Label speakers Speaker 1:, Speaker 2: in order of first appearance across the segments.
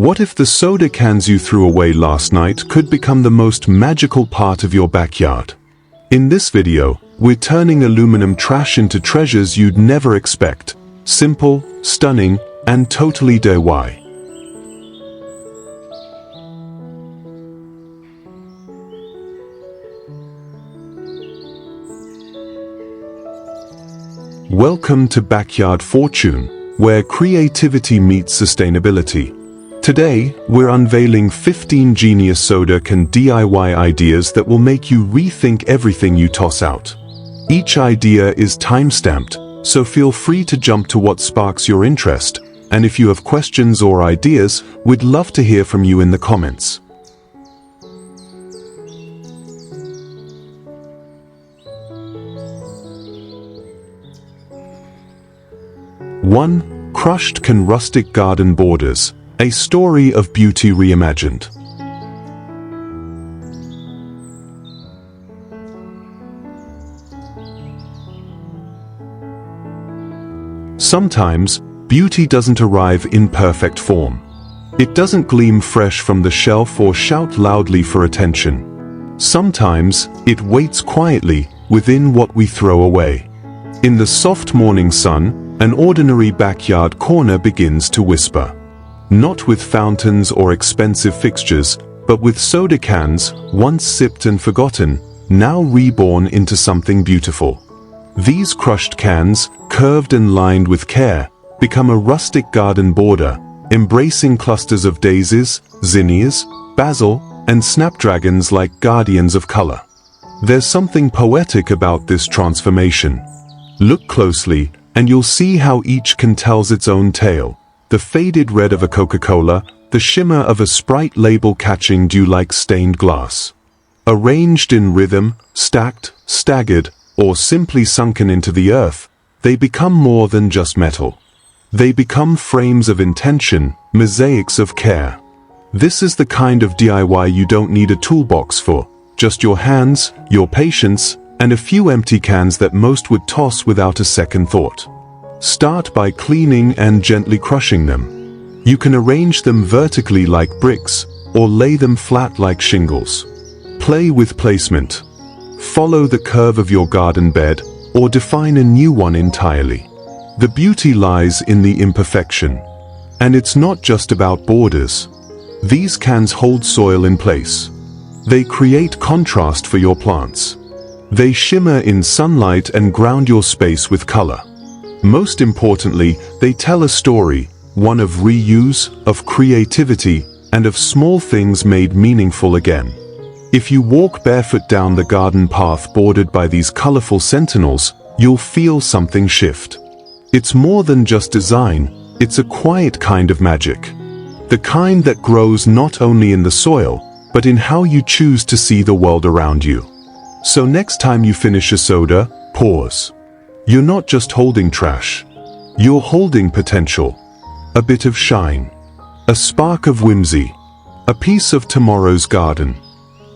Speaker 1: What if the soda cans you threw away last night could become the most magical part of your backyard? In this video, we're turning aluminum trash into treasures you'd never expect. Simple, stunning, and totally DIY. Welcome to Backyard Fortune, where creativity meets sustainability. Today, we're unveiling 15 genius soda can DIY ideas that will make you rethink everything you toss out. Each idea is time-stamped, so feel free to jump to what sparks your interest, and if you have questions or ideas, we'd love to hear from you in the comments. One, crushed can rustic garden borders, a story of beauty reimagined. Sometimes, beauty doesn't arrive in perfect form. It doesn't gleam fresh from the shelf or shout loudly for attention. Sometimes, it waits quietly within what we throw away. In the soft morning sun, an ordinary backyard corner begins to whisper. Not with fountains or expensive fixtures, but with soda cans, once sipped and forgotten, now reborn into something beautiful. These crushed cans, curved and lined with care, become a rustic garden border, embracing clusters of daisies, zinnias, basil, and snapdragons like guardians of color. There's something poetic about this transformation. Look closely, and you'll see how each can tells its own tale. The faded red of a Coca-Cola, the shimmer of a Sprite label catching dew like stained glass. Arranged in rhythm, stacked, staggered, or simply sunken into the earth, they become more than just metal. They become frames of intention, mosaics of care. This is the kind of DIY you don't need a toolbox for, just your hands, your patience, and a few empty cans that most would toss without a second thought. Start by cleaning and gently crushing them. You can arrange them vertically like bricks, or lay them flat like shingles. Play with placement. Follow the curve of your garden bed, or define a new one entirely. The beauty lies in the imperfection. And it's not just about borders. These cans hold soil in place. They create contrast for your plants. They shimmer in sunlight and ground your space with color. Most importantly, they tell a story, one of reuse, of creativity, and of small things made meaningful again. If you walk barefoot down the garden path bordered by these colorful sentinels, you'll feel something shift. It's more than just design, it's a quiet kind of magic. The kind that grows not only in the soil, but in how you choose to see the world around you. So next time you finish a soda, pause. You're not just holding trash. You're holding potential. A bit of shine. A spark of whimsy. A piece of tomorrow's garden.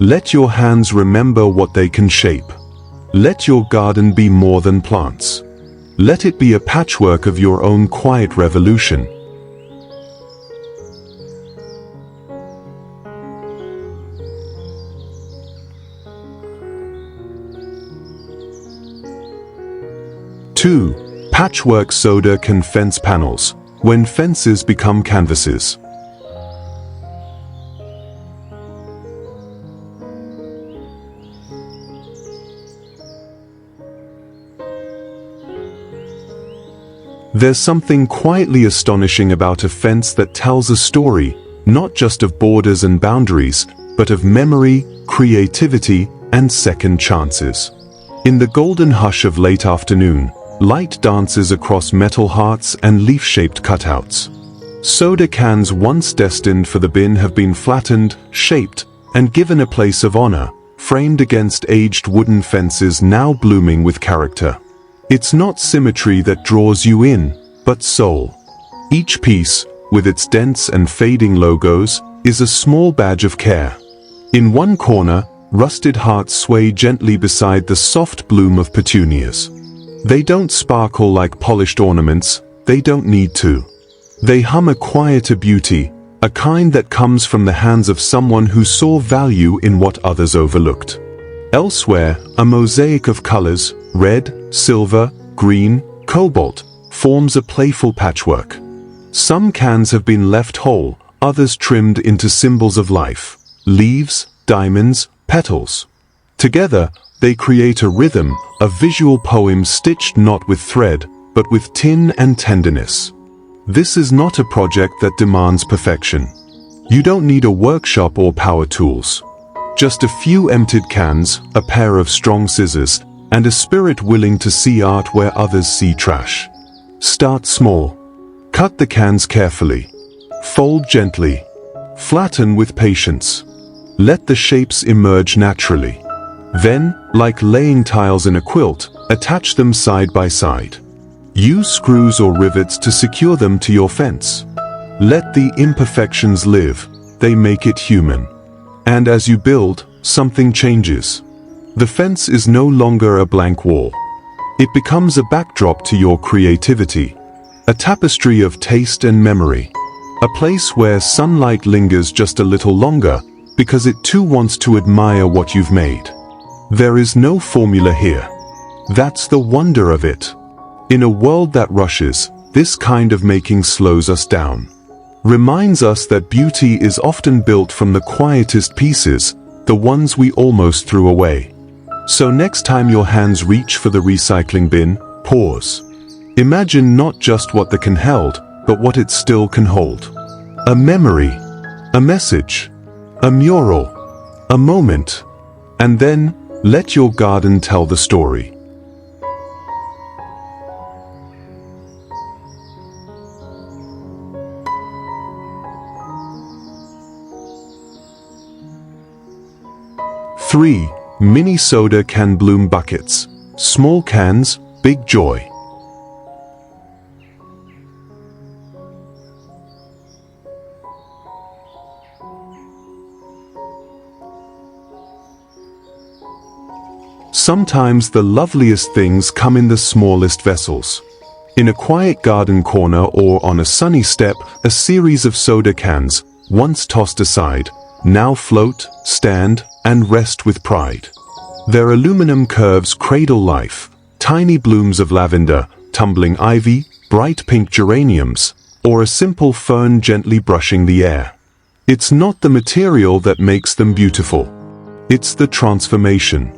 Speaker 1: Let your hands remember what they can shape. Let your garden be more than plants. Let it be a patchwork of your own quiet revolution. Two, patchwork soda can fence panels, when fences become canvases. There's something quietly astonishing about a fence that tells a story, not just of borders and boundaries, but of memory, creativity, and second chances. In the golden hush of late afternoon, light dances across metal hearts and leaf-shaped cutouts. Soda cans once destined for the bin have been flattened, shaped, and given a place of honor, framed against aged wooden fences now blooming with character. It's not symmetry that draws you in, but soul. Each piece, with its dents and fading logos, is a small badge of care. In one corner, rusted hearts sway gently beside the soft bloom of petunias. They don't sparkle like polished ornaments, they don't need to. They hum a quieter beauty, a kind that comes from the hands of someone who saw value in what others overlooked. Elsewhere, a mosaic of colors, red, silver, green, cobalt, forms a playful patchwork. Some cans have been left whole, others trimmed into symbols of life, leaves, diamonds, petals. Together, they create a rhythm, a visual poem stitched not with thread, but with tin and tenderness. This is not a project that demands perfection. You don't need a workshop or power tools. Just a few emptied cans, a pair of strong scissors, and a spirit willing to see art where others see trash. Start small. Cut the cans carefully. Fold gently. Flatten with patience. Let the shapes emerge naturally. Then, like laying tiles in a quilt, attach them side by side. Use screws or rivets to secure them to your fence. Let the imperfections live, they make it human. And as you build, something changes. The fence is no longer a blank wall. It becomes a backdrop to your creativity, a tapestry of taste and memory, a place where sunlight lingers just a little longer because it too wants to admire what you've made. There is no formula here. That's the wonder of it. In a world that rushes, this kind of making slows us down. Reminds us that beauty is often built from the quietest pieces, the ones we almost threw away. So next time your hands reach for the recycling bin, pause. Imagine not just what the can held, but what it still can hold. A memory, a message, a mural, a moment, and then let your garden tell the story. Three mini soda can bloom buckets. Small cans, big joy. Sometimes the loveliest things come in the smallest vessels. In a quiet garden corner or on a sunny step, a series of soda cans, once tossed aside, now float, stand, and rest with pride. Their aluminum curves cradle life, tiny blooms of lavender, tumbling ivy, bright pink geraniums, or a simple fern gently brushing the air. It's not the material that makes them beautiful. It's the transformation.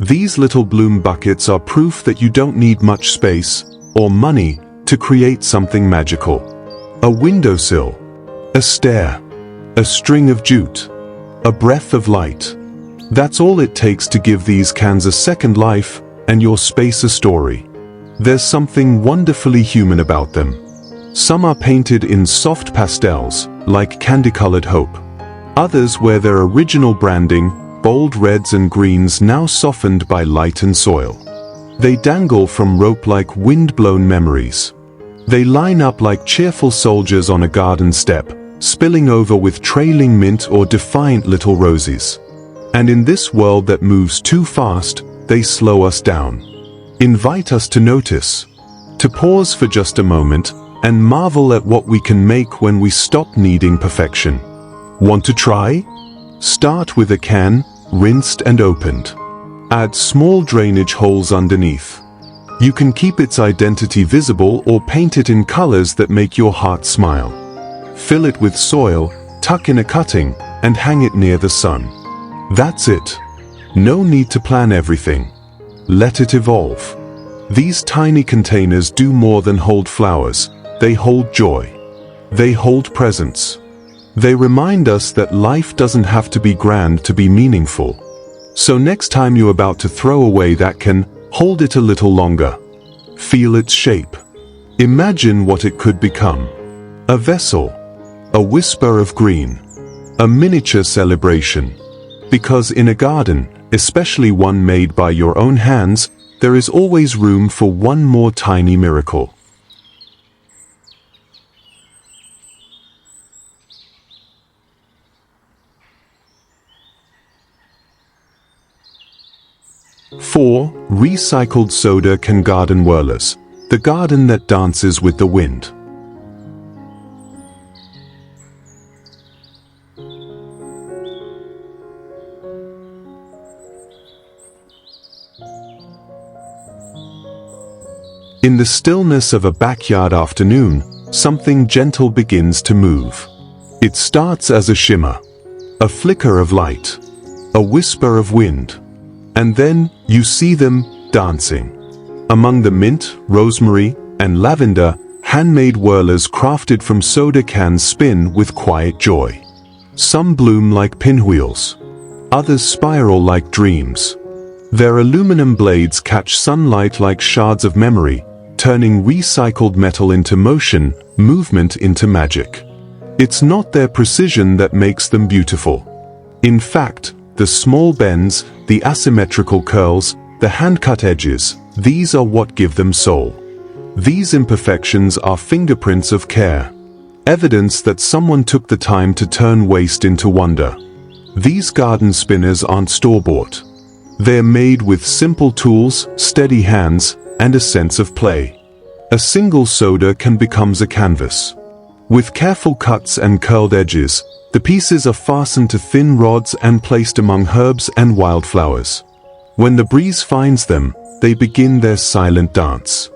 Speaker 1: These little bloom buckets are proof that you don't need much space or money to create something magical. A windowsill, a stair, a string of jute, a breath of light. That's all it takes to give these cans a second life and your space a story. There's something wonderfully human about them. Some are painted in soft pastels, like candy-colored hope. Others wear their original branding, bold reds and greens now softened by light and soil. They dangle from rope like wind-blown memories. They line up like cheerful soldiers on a garden step, spilling over with trailing mint or defiant little roses. And in this world that moves too fast, they slow us down. Invite us to notice, to pause for just a moment, and marvel at what we can make when we stop needing perfection. Want to try? Start with a can, rinsed and opened. Add small drainage holes underneath. You can keep its identity visible or paint it in colors that make your heart smile. Fill it with soil, tuck in a cutting, and hang it near the sun. That's it. No need to plan everything. Let it evolve. These tiny containers do more than hold flowers. They hold joy. They hold presence. They remind us that life doesn't have to be grand to be meaningful. So next time you're about to throw away that can, hold it a little longer. Feel its shape. Imagine what it could become. A vessel. A whisper of green. A miniature celebration. Because in a garden, especially one made by your own hands, there is always room for one more tiny miracle. Four recycled soda can garden whirlers. The garden that dances with the wind. In the stillness of a backyard afternoon, something gentle begins to move. It starts as a shimmer, a flicker of light, a whisper of wind, and then you see them dancing. Among the mint, rosemary, and lavender, handmade whirlers crafted from soda cans spin with quiet joy. Some bloom like pinwheels. Others spiral like dreams. Their aluminum blades catch sunlight like shards of memory, turning recycled metal into motion, movement into magic. It's not their precision that makes them beautiful. In fact, the small bends, the asymmetrical curls, the hand-cut edges, these are what give them soul. These imperfections are fingerprints of care. Evidence that someone took the time to turn waste into wonder. These garden spinners aren't store-bought. They're made with simple tools, steady hands, and a sense of play. A single soda can become a canvas. With careful cuts and curled edges, the pieces are fastened to thin rods and placed among herbs and wildflowers. When the breeze finds them, they begin their silent dance.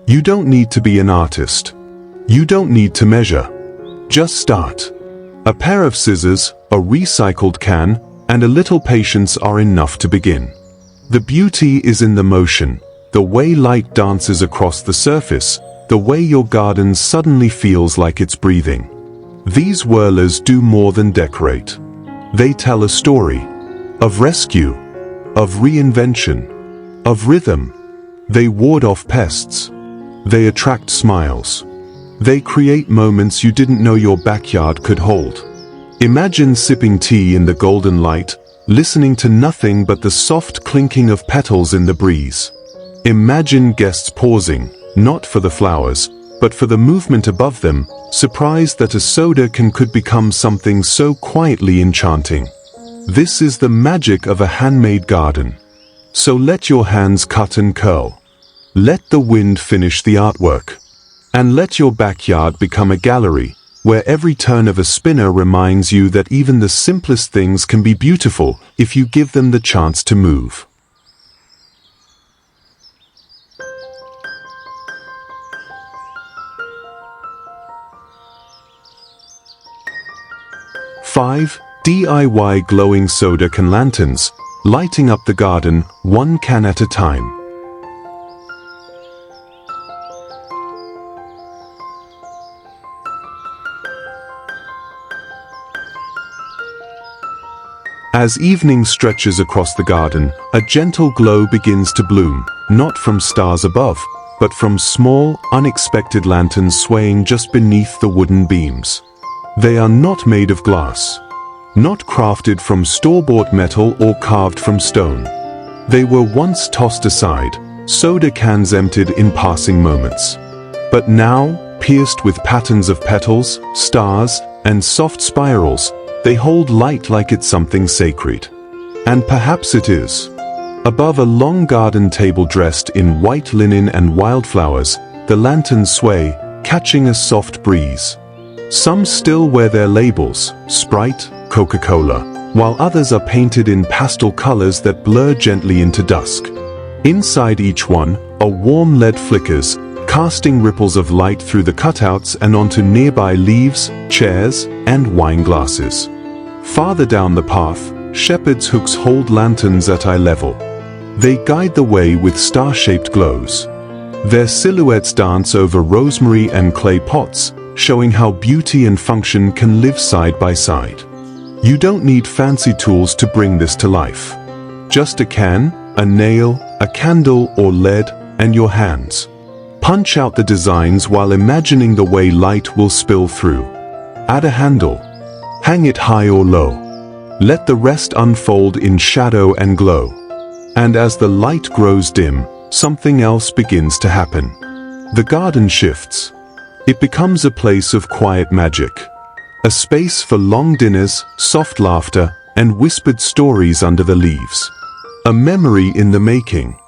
Speaker 1: You don't need to be an artist. You don't need to measure. Just start. A pair of scissors, a recycled can, and a little patience are enough to begin. The beauty is in the motion, the way light dances across the surface, the way your garden suddenly feels like it's breathing. These whirlers do more than decorate. They tell a story of rescue, of reinvention, of rhythm. They ward off pests. They attract smiles. They create moments you didn't know your backyard could hold. Imagine sipping tea in the golden light, listening to nothing but the soft clinking of petals in the breeze. Imagine guests pausing, not for the flowers, but for the movement above them, surprised that a soda can could become something so quietly enchanting. This is the magic of a handmade garden. So let your hands cut and curl. Let the wind finish the artwork. And let your backyard become a gallery, where every turn of a spinner reminds you that even the simplest things can be beautiful if you give them the chance to move. Five DIY glowing soda can lanterns, lighting up the garden, one can at a time. As evening stretches across the garden, a gentle glow begins to bloom, not from stars above, but from small, unexpected lanterns swaying just beneath the wooden beams. They are not made of glass, not crafted from store-bought metal or carved from stone. They were once tossed aside, soda cans emptied in passing moments. But now, pierced with patterns of petals, stars, and soft spirals, they hold light like it's something sacred. And perhaps it is. Above a long garden table dressed in white linen and wildflowers, the lanterns sway, catching a soft breeze. Some still wear their labels, Sprite, Coca-Cola, while others are painted in pastel colors that blur gently into dusk. Inside each one, a warm lead flickers, casting ripples of light through the cutouts and onto nearby leaves, chairs, and wine glasses. Farther down the path, shepherd's hooks hold lanterns at eye level. They guide the way with star-shaped glows. Their silhouettes dance over rosemary and clay pots, showing how beauty and function can live side by side. You don't need fancy tools to bring this to life. Just a can, a nail, a candle or lead, and your hands. Punch out the designs while imagining the way light will spill through. Add a handle. Hang it high or low. Let the rest unfold in shadow and glow. And as the light grows dim, something else begins to happen. The garden shifts. It becomes a place of quiet magic. A space for long dinners, soft laughter, and whispered stories under the leaves. A memory in the making.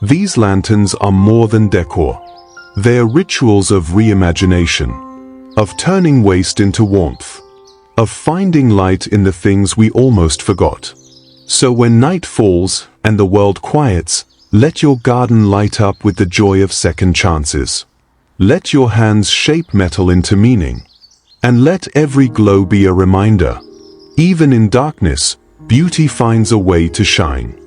Speaker 1: These lanterns are more than decor. They are rituals of reimagination, of turning waste into warmth, of finding light in the things we almost forgot. So when night falls and the world quiets, Let your garden light up with the joy of second chances. Let your hands shape metal into meaning. And let every glow be a reminder. Even in darkness, beauty finds a way to shine.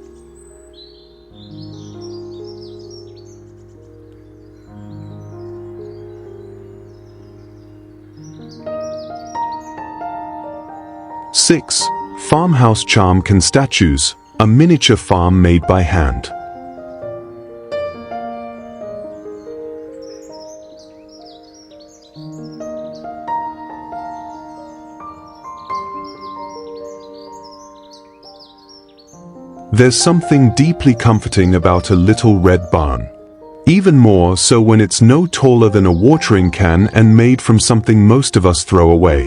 Speaker 1: Six, farmhouse charm can statues, a miniature farm made by hand. There's something deeply comforting about a little red barn. Even more so when it's no taller than a watering can and made from something most of us throw away.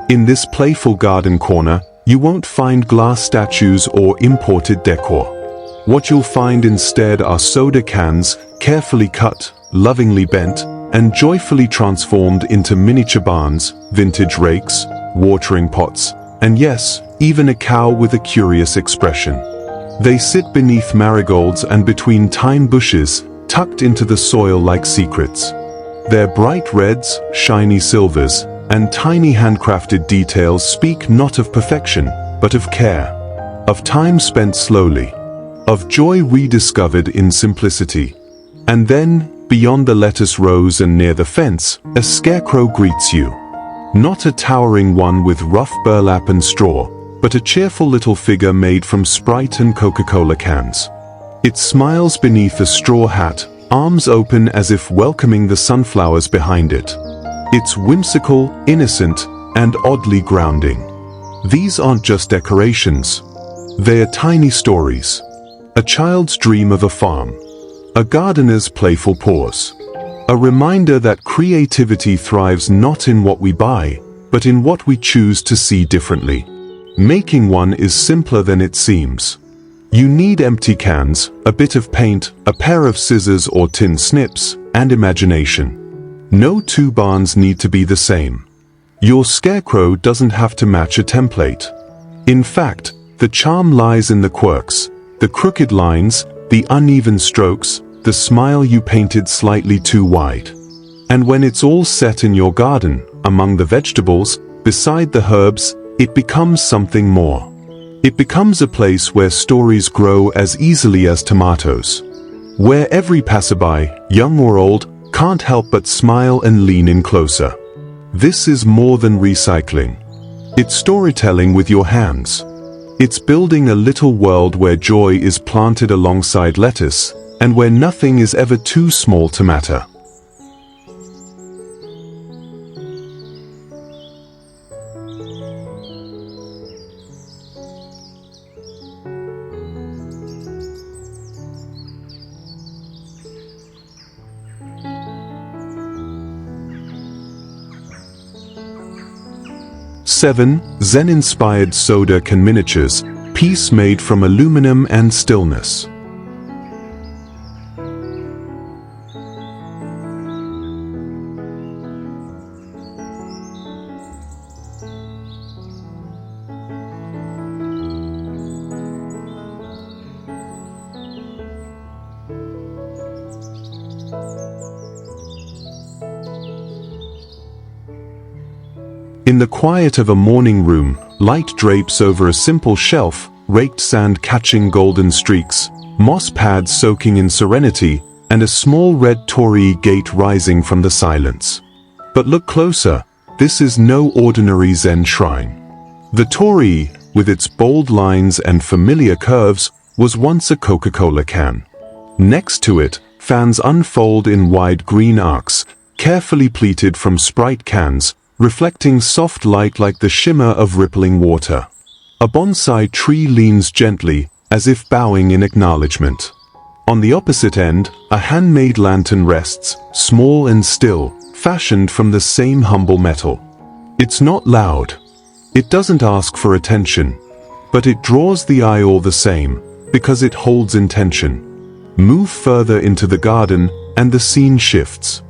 Speaker 1: In this playful garden corner, you won't find glass statues or imported decor. What you'll find instead are soda cans, carefully cut, lovingly bent, and joyfully transformed into miniature barns, vintage rakes, watering pots, and yes, even a cow with a curious expression. They sit beneath marigolds and between thyme bushes, tucked into the soil like secrets. Their bright reds, shiny silvers, and tiny handcrafted details speak not of perfection, but of care, of time spent slowly, of joy rediscovered in simplicity. And then, beyond the lettuce rows and near the fence, a scarecrow greets you. Not a towering one with rough burlap and straw, but a cheerful little figure made from Sprite and Coca-Cola cans. It smiles beneath a straw hat, arms open as if welcoming the sunflowers behind it. It's whimsical, innocent, and oddly grounding. These aren't just decorations. They are tiny stories. A child's dream of a farm. A gardener's playful pause. A reminder that creativity thrives not in what we buy, but in what we choose to see differently. Making one is simpler than it seems. You need empty cans, a bit of paint, a pair of scissors or tin snips, and imagination. No two barns need to be the same. Your scarecrow doesn't have to match a template. In fact, the charm lies in the quirks, the crooked lines, the uneven strokes, the smile you painted slightly too wide. And when it's all set in your garden, among the vegetables, beside the herbs, it becomes something more. It becomes a place where stories grow as easily as tomatoes. Where every passerby, young or old, can't help but smile and lean in closer. This is more than recycling. It's storytelling with your hands. It's building a little world where joy is planted alongside lettuce, and where nothing is ever too small to matter. Seven, Zen-inspired soda can miniatures, piece made from aluminum and stillness. In the quiet of a morning room, light drapes over a simple shelf, raked sand catching golden streaks, moss pads soaking in serenity, and a small red torii gate rising from the silence. But look closer, this is no ordinary Zen shrine. The torii, with its bold lines and familiar curves, was once a Coca-Cola can. Next to it, fans unfold in wide green arcs, carefully pleated from Sprite cans, reflecting soft light like the shimmer of rippling water. A bonsai tree leans gently, as if bowing in acknowledgement. On the opposite end, a handmade lantern rests, small and still, fashioned from the same humble metal. It's not loud. It doesn't ask for attention. But it draws the eye all the same, because it holds intention. Move further into the garden, and the scene shifts.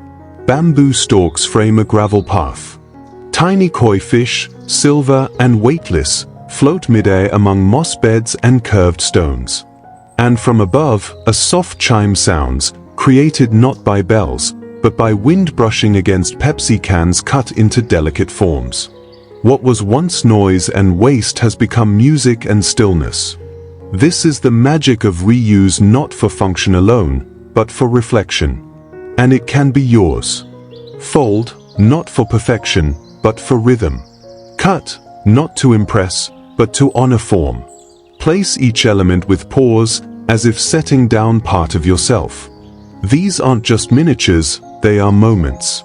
Speaker 1: Bamboo stalks frame a gravel path. Tiny koi fish, silver and weightless, float midair among moss beds and curved stones. And from above, a soft chime sounds, created not by bells, but by wind brushing against Pepsi cans cut into delicate forms. What was once noise and waste has become music and stillness. This is the magic of reuse, not for function alone, but for reflection. And it can be yours. Fold, not for perfection, but for rhythm. Cut, not to impress, but to honor form. Place each element with pause, as if setting down part of yourself. These aren't just miniatures, they are moments.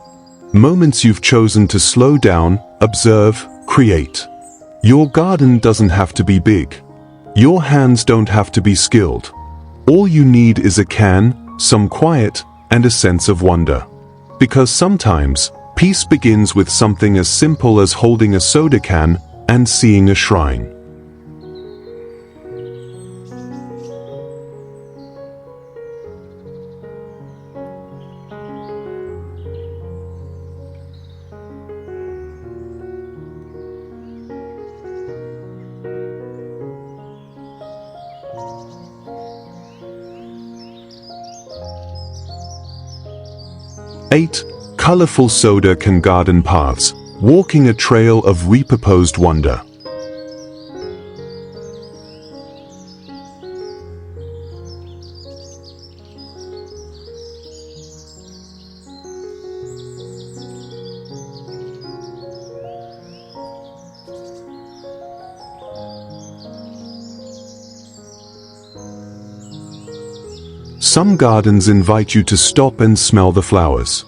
Speaker 1: Moments you've chosen to slow down, observe, create. Your garden doesn't have to be big. Your hands don't have to be skilled. All you need is a can, some quiet, and a sense of wonder. Because sometimes, peace begins with something as simple as holding a soda can and seeing a shrine. Eight, colorful soda can garden paths, walking a trail of repurposed wonder. Some gardens invite you to stop and smell the flowers.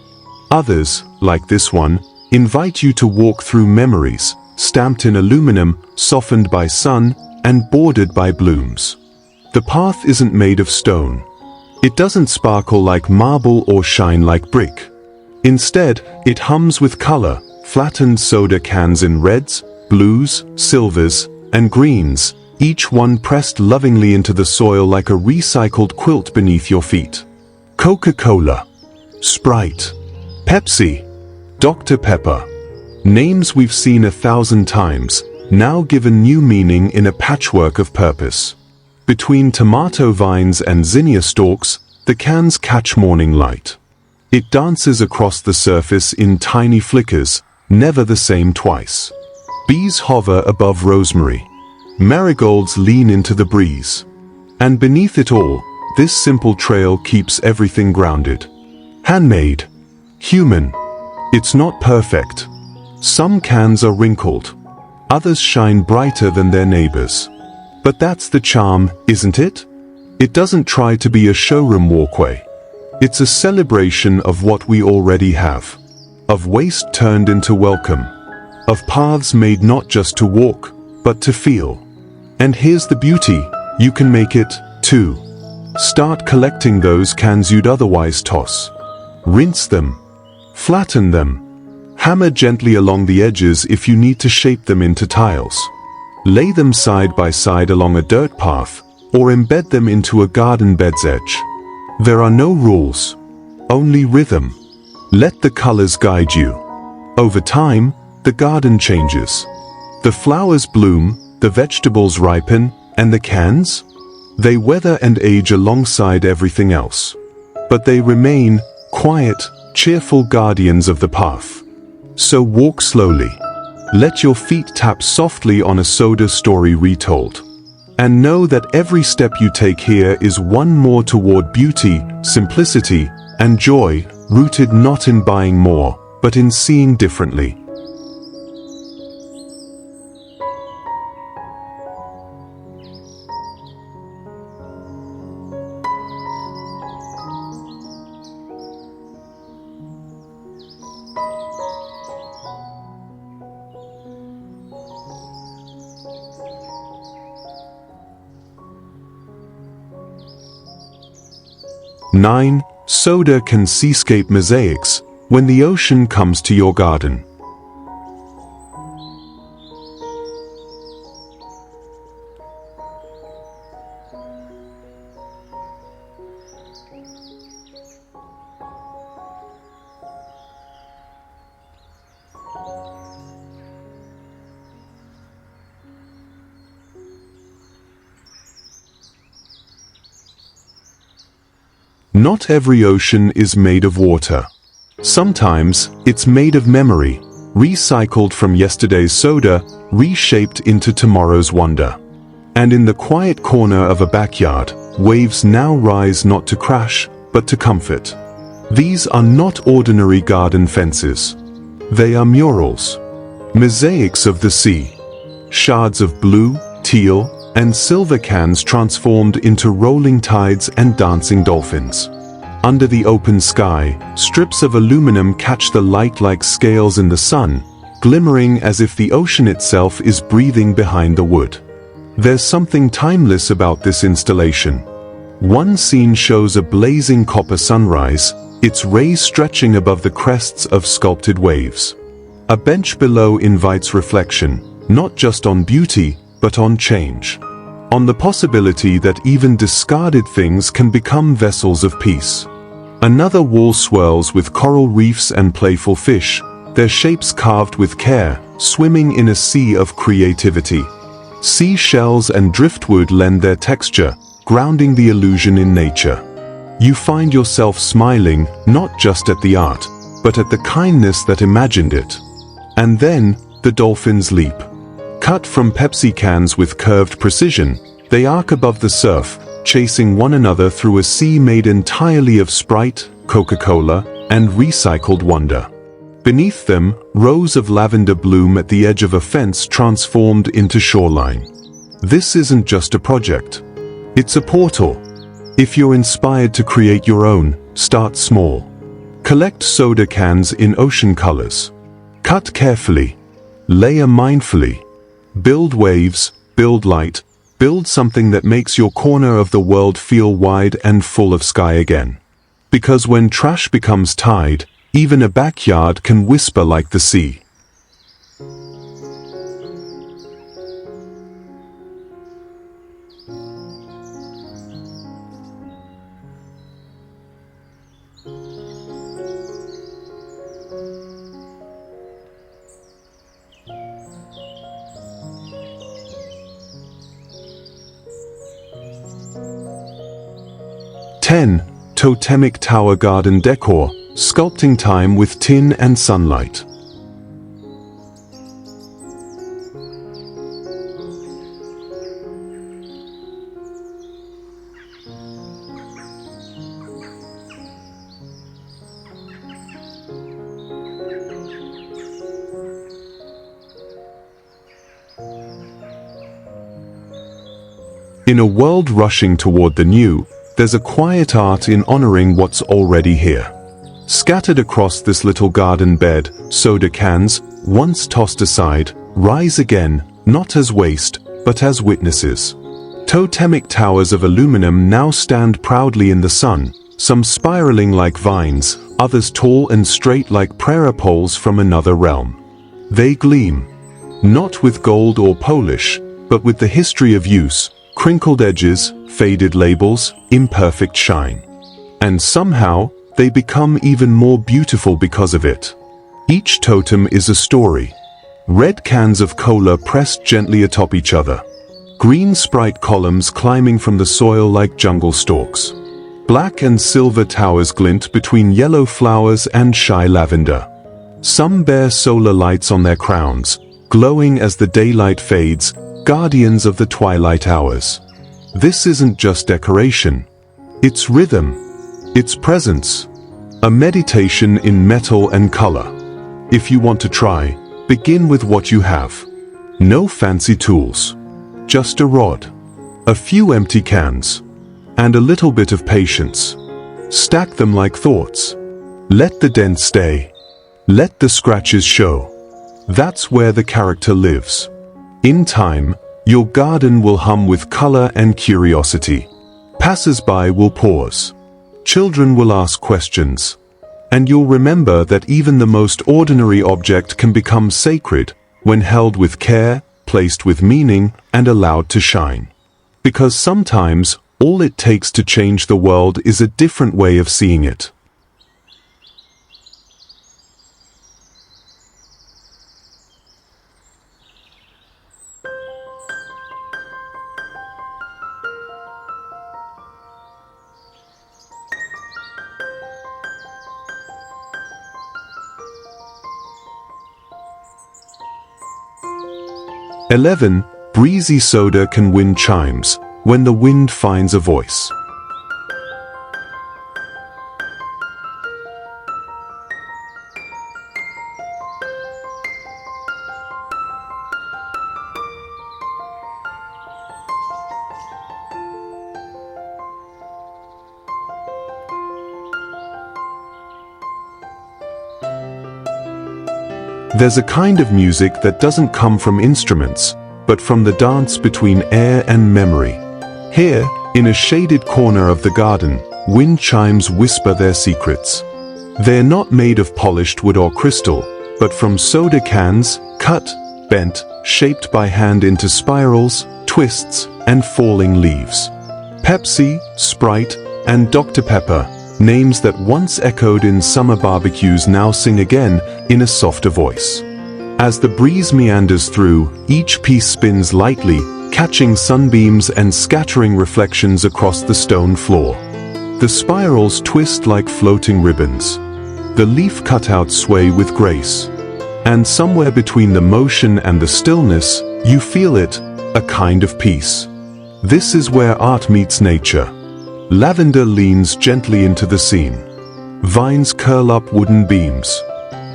Speaker 1: Others, like this one, invite you to walk through memories, stamped in aluminum, softened by sun, and bordered by blooms. The path isn't made of stone. It doesn't sparkle like marble or shine like brick. Instead, it hums with color, flattened soda cans in reds, blues, silvers, and greens, each one pressed lovingly into the soil like a recycled quilt beneath your feet. Coca-Cola, Sprite, Pepsi, Dr. Pepper. Names we've seen 1,000 times, now given new meaning in a patchwork of purpose. Between tomato vines and zinnia stalks, the cans catch morning light. It dances across the surface in tiny flickers, never the same twice. Bees hover above rosemary. Marigolds lean into the breeze. And beneath it all, this simple trail keeps everything grounded. Handmade. Human. It's not perfect. Some cans are wrinkled. Others shine brighter than their neighbors. But that's the charm, isn't it? It doesn't try to be a showroom walkway. It's a celebration of what we already have. Of waste turned into welcome. Of paths made not just to walk, but to feel. And here's the beauty, you can make it, too. Start collecting those cans you'd otherwise toss. Rinse them. Flatten them. Hammer gently along the edges if you need to shape them into tiles. Lay them side by side along a dirt path, or embed them into a garden bed's edge. There are no rules. Only rhythm. Let the colors guide you. Over time, the garden changes. The flowers bloom, the vegetables ripen, and the cans? They weather and age alongside everything else. But they remain quiet, cheerful guardians of the path. So walk slowly. Let your feet tap softly on a soda story retold. And know that every step you take here is one more toward beauty, simplicity, and joy, rooted not in buying more, but in seeing differently. Nine, soda can seascape mosaics when the ocean comes to your garden. Not every ocean is made of water. Sometimes, it's made of memory, recycled from yesterday's soda, reshaped into tomorrow's wonder. And in the quiet corner of a backyard, waves now rise not to crash, but to comfort. These are not ordinary garden fences. They are murals. Mosaics of the sea. Shards of blue, teal, and silver cans transformed into rolling tides and dancing dolphins. Under the open sky, strips of aluminum catch the light like scales in the sun, glimmering as if the ocean itself is breathing behind the wood. There's something timeless about this installation. One scene shows a blazing copper sunrise, its rays stretching above the crests of sculpted waves. A bench below invites reflection, not just on beauty, but on change. On the possibility that even discarded things can become vessels of peace. Another wall swirls with coral reefs and playful fish, their shapes carved with care, swimming in a sea of creativity. Seashells and driftwood lend their texture, grounding the illusion in nature. You find yourself smiling, not just at the art, but at the kindness that imagined it. And then, the dolphins leap. Cut from Pepsi cans with curved precision, they arc above the surf, chasing one another through a sea made entirely of Sprite, Coca-Cola, and recycled wonder. Beneath them, rows of lavender bloom at the edge of a fence transformed into shoreline. This isn't just a project. It's a portal. If you're inspired to create your own, start small. Collect soda cans in ocean colors. Cut carefully. Layer mindfully. Build waves, build light, build something that makes your corner of the world feel wide and full of sky again. Because when trash becomes tide, even a backyard can whisper like the sea. Totemic Tower Garden Decor, sculpting time with tin and sunlight. In a world rushing toward the new, there's a quiet art in honoring what's already here. Scattered across this little garden bed, soda cans, once tossed aside, rise again, not as waste, but as witnesses. Totemic towers of aluminum now stand proudly in the sun, some spiraling like vines, others tall and straight like prayer poles from another realm. They gleam, not with gold or polish, but with the history of use, crinkled edges, faded labels, imperfect shine. And somehow, they become even more beautiful because of it. Each totem is a story. Red cans of cola pressed gently atop each other. Green Sprite columns climbing from the soil like jungle stalks. Black and silver towers glint between yellow flowers and shy lavender. Some bear solar lights on their crowns, glowing as the daylight fades, guardians of the twilight hours. This isn't just decoration. It's rhythm. It's presence. A meditation in metal and color. If you want to try, begin with what you have. No fancy tools. Just a rod. A few empty cans. And a little bit of patience. Stack them like thoughts. Let the dent stay. Let the scratches show. That's where the character lives. In time, your garden will hum with color and curiosity. Passers-by will pause. Children will ask questions. And you'll remember that even the most ordinary object can become sacred when held with care, placed with meaning, and allowed to shine. Because sometimes, all it takes to change the world is a different way of seeing it. 11. Breezy soda can win chimes, when the wind finds a voice. There's a kind of music that doesn't come from instruments, but from the dance between air and memory. Here, in a shaded corner of the garden, wind chimes whisper their secrets. They're not made of polished wood or crystal, but from soda cans, cut, bent, shaped by hand into spirals, twists, and falling leaves. Pepsi, Sprite, and Dr. Pepper, names that once echoed in summer barbecues now sing again in a softer voice. As the breeze meanders through, each piece spins lightly, catching sunbeams and scattering reflections across the stone floor. The spirals twist like floating ribbons. The leaf cutouts sway with grace. And somewhere between the motion and the stillness, you feel it, a kind of peace. This is where art meets nature. Lavender leans gently into the scene. Vines curl up wooden beams.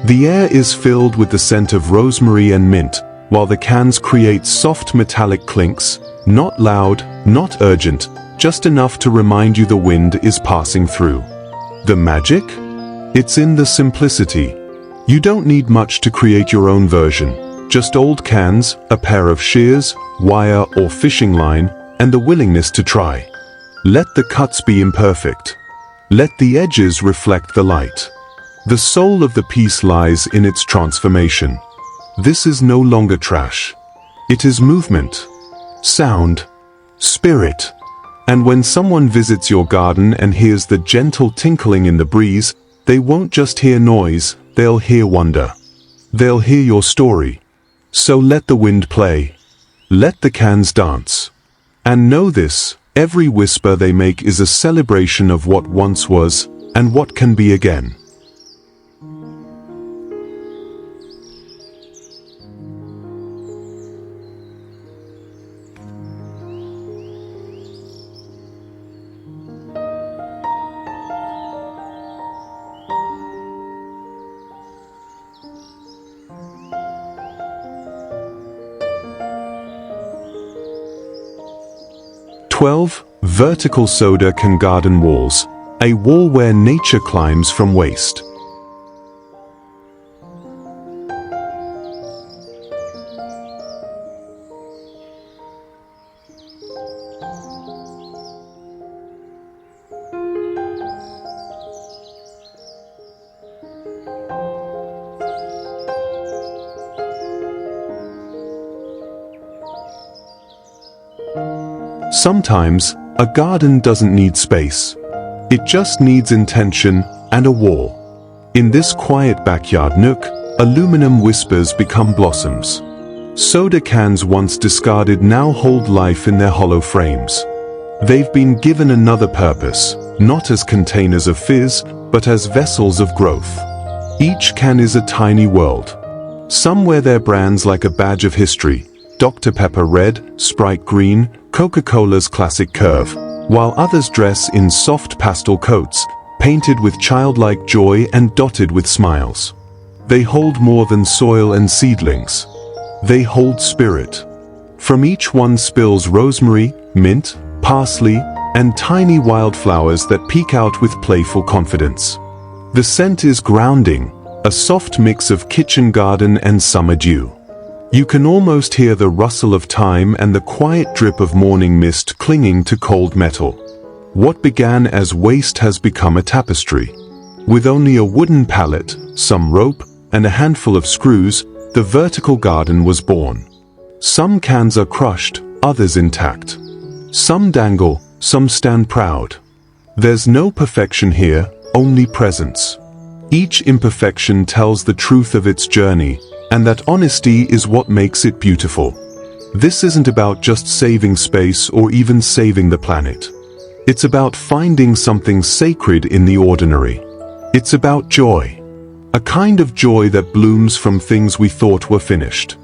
Speaker 1: The air is filled with the scent of rosemary and mint, while the cans create soft metallic clinks, not loud, not urgent, just enough to remind you the wind is passing through. The magic? It's in the simplicity. You don't need much to create your own version. Just old cans, a pair of shears, wire or fishing line, and the willingness to try. Let the cuts be imperfect. Let the edges reflect the light. The soul of the piece lies in its transformation. This is no longer trash. It is movement, sound, spirit. And when someone visits your garden and hears the gentle tinkling in the breeze, they won't just hear noise, they'll hear wonder. They'll hear your story. So let the wind play. Let the cans dance. And know this. Every whisper they make is a celebration of what once was, and what can be again. Vertical soda can garden walls, a wall where nature climbs from waste. Sometimes, a garden doesn't need space. It just needs intention and a wall. In this quiet backyard nook, aluminum whispers become blossoms. Soda cans once discarded now hold life in their hollow frames. They've been given another purpose, not as containers of fizz, but as vessels of growth. Each can is a tiny world. Some wear their brands like a badge of history. Dr. Pepper red, Sprite green, Coca-Cola's classic curve, while others dress in soft pastel coats, painted with childlike joy and dotted with smiles. They hold more than soil and seedlings. They hold spirit. From each one spills rosemary, mint, parsley, and tiny wildflowers that peek out with playful confidence. The scent is grounding, a soft mix of kitchen garden and summer dew. You can almost hear the rustle of time and the quiet drip of morning mist clinging to cold metal. What began as waste has become a tapestry. With only a wooden pallet, some rope, and a handful of screws, the vertical garden was born. Some cans are crushed, others intact. Some dangle, some stand proud. There's no perfection here, only presence. Each imperfection tells the truth of its journey, and that honesty is what makes it beautiful. This isn't about just saving space or even saving the planet. It's about finding something sacred in the ordinary. It's about joy. A kind of joy that blooms from things we thought were finished.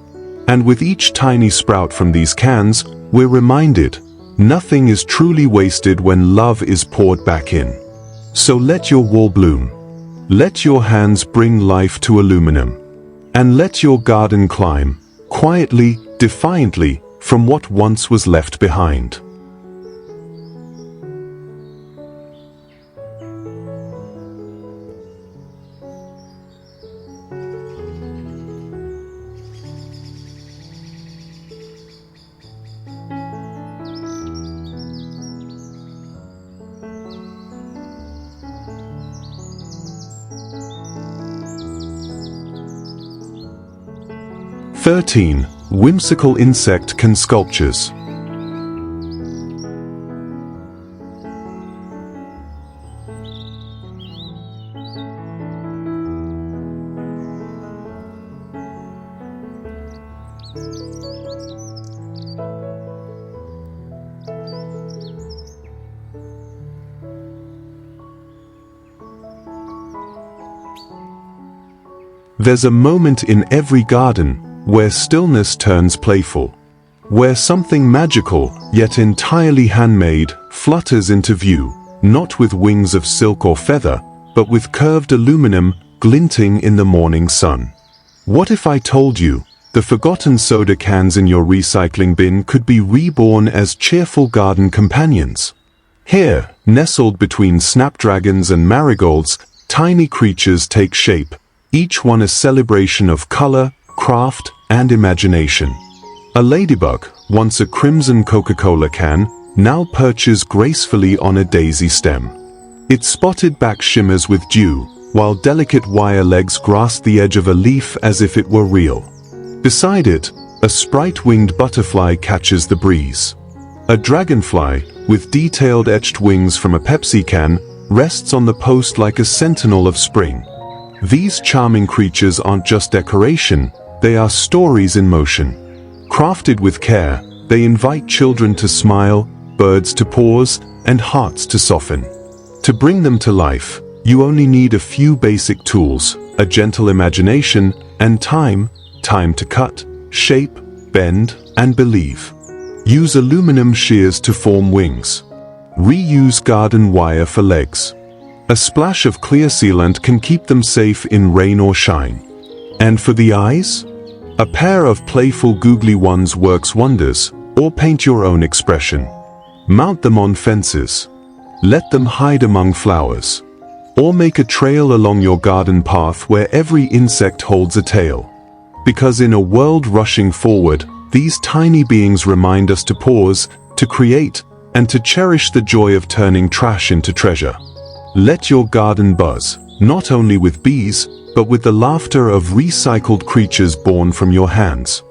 Speaker 1: And with each tiny sprout from these cans, we're reminded, nothing is truly wasted when love is poured back in. So let your wall bloom. Let your hands bring life to aluminum. And let your garden climb, quietly, defiantly, from what once was left behind. (13) Whimsical insect can sculptures. There's a moment in every garden where stillness turns playful, where something magical, yet entirely handmade, flutters into view, not with wings of silk or feather, but with curved aluminum glinting in the morning sun. What if I told you, the forgotten soda cans in your recycling bin could be reborn as cheerful garden companions? Here, nestled between snapdragons and marigolds, tiny creatures take shape, each one a celebration of color, craft, and imagination. A ladybug, once a crimson Coca-Cola can, now perches gracefully on a daisy stem. Its spotted back shimmers with dew, while delicate wire legs grasp the edge of a leaf as if it were real. Beside it, a sprite-winged butterfly catches the breeze. A dragonfly, with detailed etched wings from a Pepsi can, rests on the post like a sentinel of spring. These charming creatures aren't just decoration, they are stories in motion. Crafted with care, they invite children to smile, birds to pause, and hearts to soften. To bring them to life, you only need a few basic tools, a gentle imagination, and time to cut, shape, bend, and believe. Use aluminum shears to form wings. Reuse garden wire for legs. A splash of clear sealant can keep them safe in rain or shine. And for the eyes? A pair of playful googly ones works wonders, or paint your own expression. Mount them on fences. Let them hide among flowers. Or make a trail along your garden path where every insect holds a tale. Because in a world rushing forward, these tiny beings remind us to pause, to create, and to cherish the joy of turning trash into treasure. Let your garden buzz, not only with bees, but with the laughter of recycled creatures born from your hands.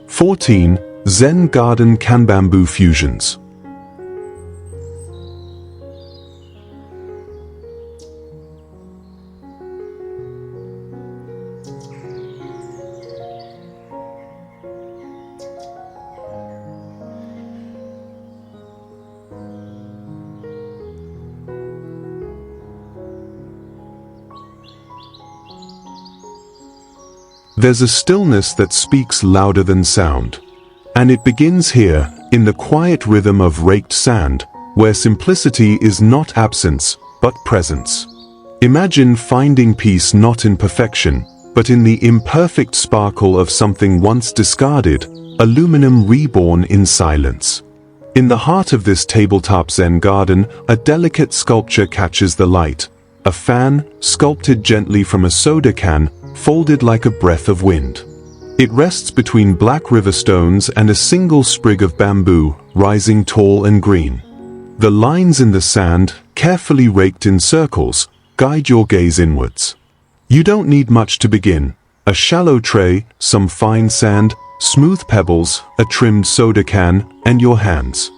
Speaker 1: (14) Zen Garden Can Bamboo Fusions. There's a stillness that speaks louder than sound. And it begins here, in the quiet rhythm of raked sand, where simplicity is not absence, but presence. Imagine finding peace not in perfection, but in the imperfect sparkle of something once discarded, aluminum reborn in silence. In the heart of this tabletop Zen garden, a delicate sculpture catches the light. A fan, sculpted gently from a soda can, folded like a breath of wind. It rests between black river stones and a single sprig of bamboo, rising tall and green. The lines in the sand, carefully raked in circles, guide your gaze inwards. You don't need much to begin. A shallow tray, some fine sand, smooth pebbles, a trimmed soda can, and your hands.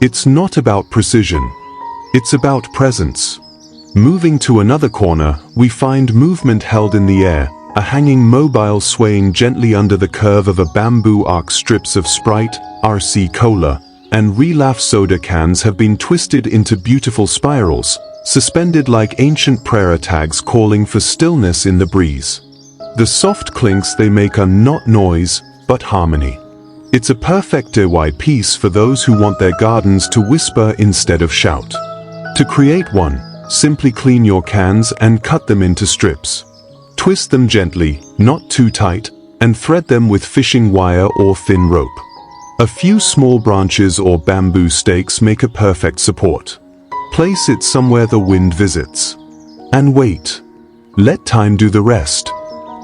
Speaker 1: It's not about precision. It's about presence. Moving to another corner, we find movement held in the air, a hanging mobile swaying gently under the curve of a bamboo arc. Strips of Sprite, RC Cola, and Relaf soda cans have been twisted into beautiful spirals, suspended like ancient prayer tags calling for stillness in the breeze. The soft clinks they make are not noise, but harmony. It's a perfect DIY piece for those who want their gardens to whisper instead of shout. To create one, simply clean your cans and cut them into strips. Twist them gently, not too tight, and thread them with fishing wire or thin rope. A few small branches or bamboo stakes make a perfect support. Place it somewhere the wind visits. And wait. Let time do the rest.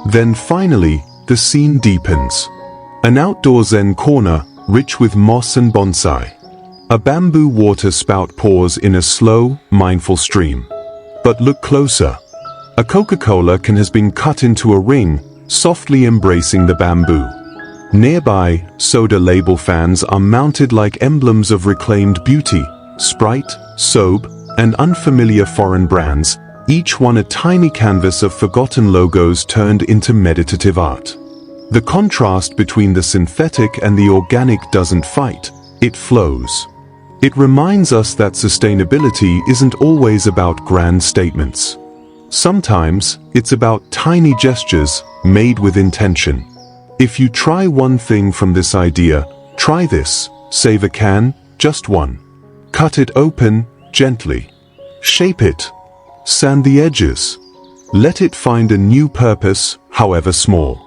Speaker 1: Then finally, the scene deepens. An outdoor zen corner, rich with moss and bonsai. A bamboo water spout pours in a slow, mindful stream. But look closer. A Coca-Cola can has been cut into a ring, softly embracing the bamboo. Nearby, soda label fans are mounted like emblems of reclaimed beauty, Sprite, Sobe, and unfamiliar foreign brands, each one a tiny canvas of forgotten logos turned into meditative art. The contrast between the synthetic and the organic doesn't fight, it flows. It reminds us that sustainability isn't always about grand statements. Sometimes, it's about tiny gestures, made with intention. If you try one thing from this idea, try this. Save a can, just one. Cut it open, gently. Shape it. Sand the edges. Let it find a new purpose, however small.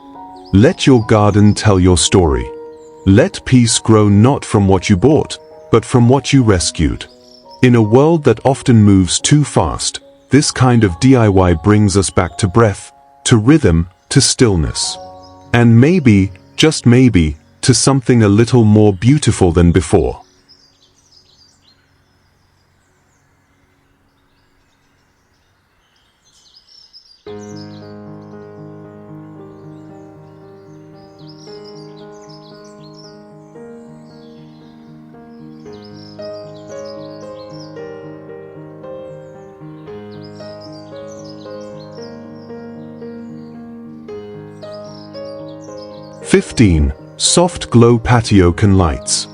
Speaker 1: Let your garden tell your story. Let peace grow not from what you bought, but from what you rescued. In a world that often moves too fast, this kind of DIY brings us back to breath, to rhythm, to stillness. And maybe, just maybe, to something a little more beautiful than before. (15) Soft glow patio can lights.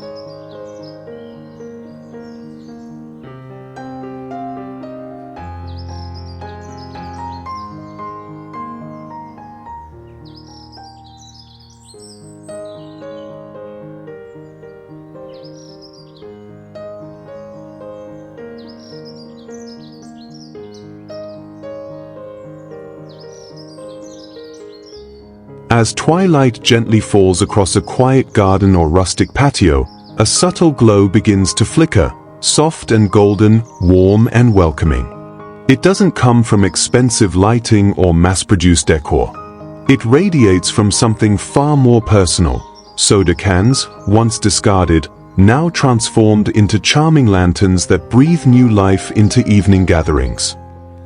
Speaker 1: As twilight gently falls across a quiet garden or rustic patio, a subtle glow begins to flicker, soft and golden, warm and welcoming. It doesn't come from expensive lighting or mass-produced decor. It radiates from something far more personal. Soda cans, once discarded, now transformed into charming lanterns that breathe new life into evening gatherings.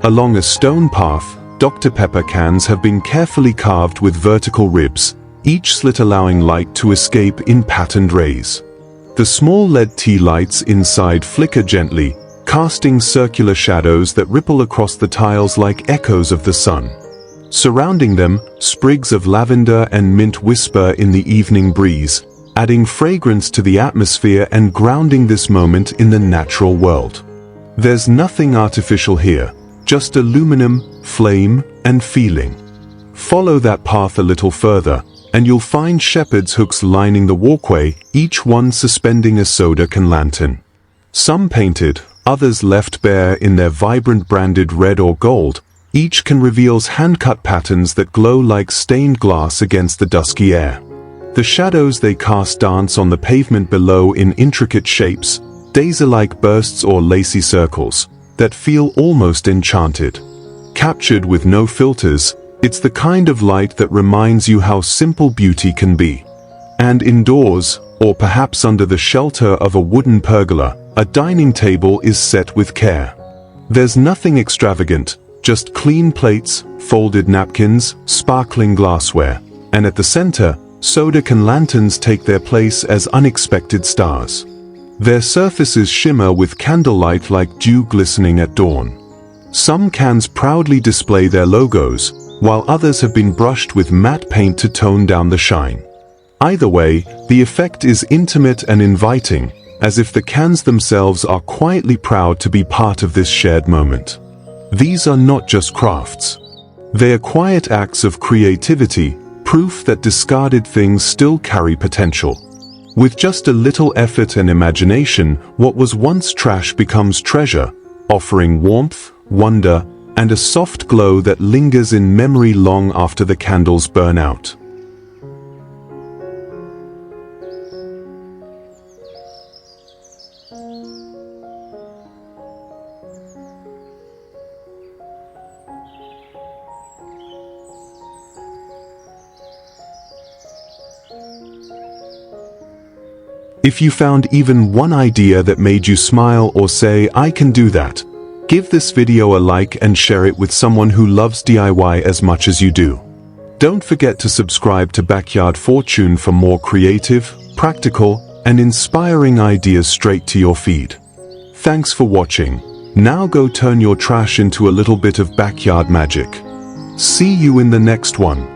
Speaker 1: Along a stone path, Dr. Pepper cans have been carefully carved with vertical ribs, each slit allowing light to escape in patterned rays. The small LED tea lights inside flicker gently, casting circular shadows that ripple across the tiles like echoes of the sun. Surrounding them, sprigs of lavender and mint whisper in the evening breeze, adding fragrance to the atmosphere and grounding this moment in the natural world. There's nothing artificial here, just aluminum, flame, and feeling. Follow that path a little further, and you'll find shepherd's hooks lining the walkway, each one suspending a soda can lantern. Some painted, others left bare in their vibrant branded red or gold, each can reveals hand-cut patterns that glow like stained glass against the dusky air. The shadows they cast dance on the pavement below in intricate shapes, daisy-like bursts or lacy circles, that feel almost enchanted. Captured with no filters, it's the kind of light that reminds you how simple beauty can be. And indoors, or perhaps under the shelter of a wooden pergola, a dining table is set with care. There's nothing extravagant, just clean plates, folded napkins, sparkling glassware, and at the center, soda can lanterns take their place as unexpected stars. Their surfaces shimmer with candlelight like dew glistening at dawn. Some cans proudly display their logos, while others have been brushed with matte paint to tone down the shine. Either way, the effect is intimate and inviting, as if the cans themselves are quietly proud to be part of this shared moment. These are not just crafts. They are quiet acts of creativity, proof that discarded things still carry potential. With just a little effort and imagination, what was once trash becomes treasure, offering warmth, wonder, and a soft glow that lingers in memory long after the candles burn out. If you found even one idea that made you smile or say, "I can do that," give this video a like and share it with someone who loves DIY as much as you do. Don't forget to subscribe to Backyard Fortune for more creative, practical, and inspiring ideas straight to your feed. Thanks for watching. Now go turn your trash into a little bit of backyard magic. See you in the next one.